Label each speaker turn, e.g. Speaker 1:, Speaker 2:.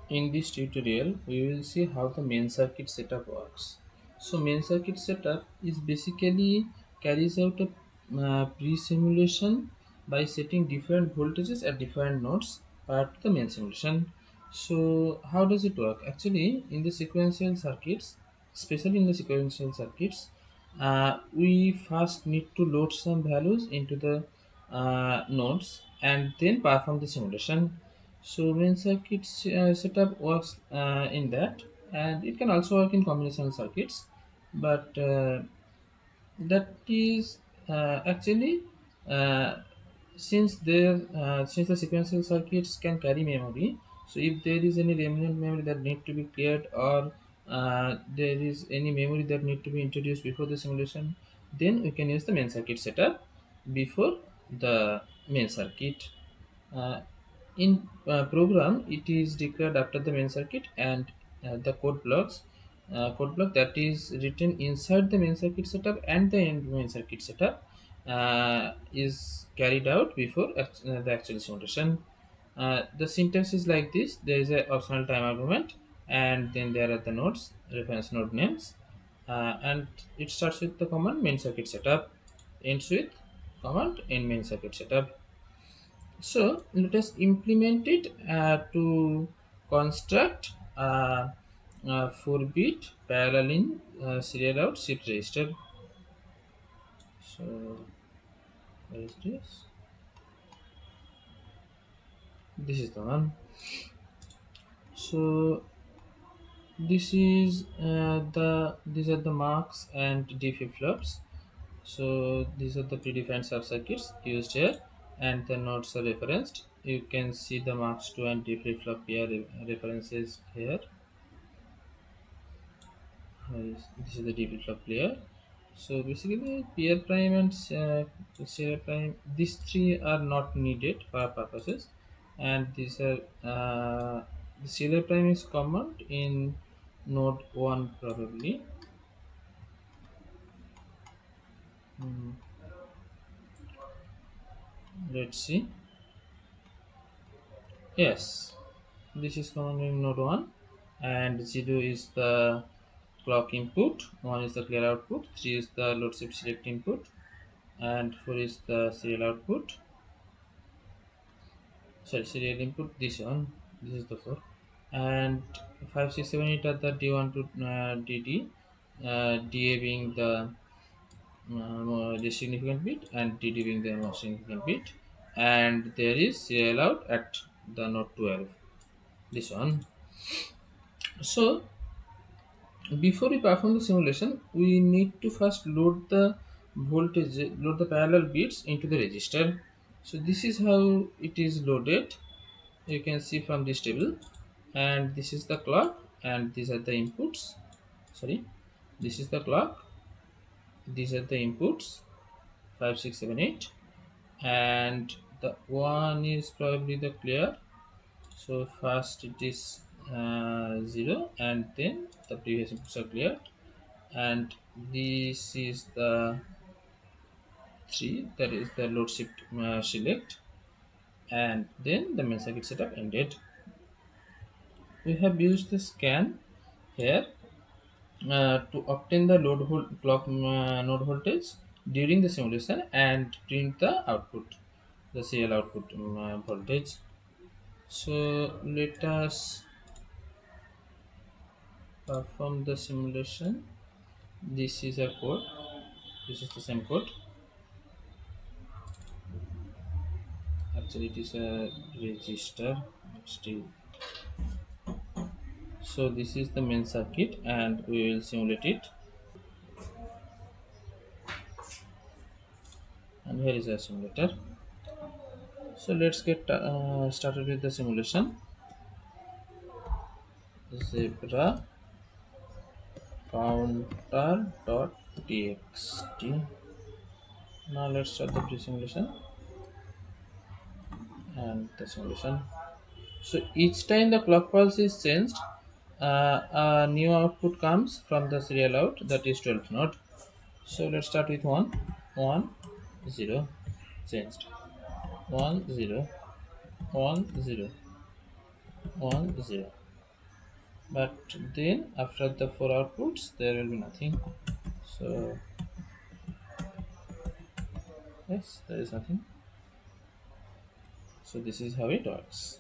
Speaker 1: In this tutorial, we will see how the main circuit setup works. So main circuit setup is basically carries out a pre-simulation by setting different voltages at different nodes prior to the main simulation. So how does it work? Actually, in the sequential circuits, especially in the sequential circuits, we first need to load some values into the nodes and then perform the simulation. So main circuit setup works in that, and it can also work in combinational circuits, but that is actually uh, since the sequential circuits can carry memory, so if there is any remnant memory that need to be cleared, or there is any memory that need to be introduced before the simulation, then we can use the main circuit setup before the main circuit. In program, it is declared after the main circuit, and the code block that is written inside the main circuit setup and the end main circuit setup is carried out before the actual simulation. The syntax is like this: there is a optional time argument, and then there are the nodes, reference node names, and it starts with the command main circuit setup, ends with command end main circuit setup. So let us implement it to construct 4-bit parallel in serial out shift register. So where is this? This is the one. So this is these are the marks and D flip flops. So these are the predefined subcircuits used here, and the nodes are referenced. You can see the marks 2 and D flip flop here references here. This is the D flip flop player. So basically, pair prime and serial prime, these three are not needed for our purposes, and these are the serial prime is common in node 1 probably. Hmm, let's see. Yes, this is common in node 1, and 0 is the clock input, 1 is the clear output, 3 is the load shift select input, and 4 is the serial output. Sorry, serial input, this one, this is the 4, and 5 6 7 8 are the d1 to dd, da being the significant bit and dd being the most significant bit, and there is serial out at the node 12, this one. So before we perform the simulation, we need to first load the parallel bits into the register. So this is how it is loaded. You can see from this table, and this is the clock, and these are the inputs. Sorry, this is the clock, these are the inputs, 5 6 7 8, and the one is probably the clear. So first it is 0, and then the previous inputs are cleared, and this is the 3, that is the load shift select, and then the main circuit setup ended. We have used the scan here to obtain the clock node voltage during the simulation and print the output, the serial output voltage. So let us perform the simulation. This is a code, this is the same code. Actually it is a register, but still. So this is the main circuit, and we will simulate it, and here is a simulator. So let's get started with the simulation. Zebra counter.txt. Now let's start the pre-simulation and the simulation. So each time the clock pulse is changed, a new output comes from the serial out, that is 12th node. So let's start with 1 1 0, changed, 1 0 1 0 1 0. but then after the four outputs there will be nothing. So yes, there is nothing. So this is how it works.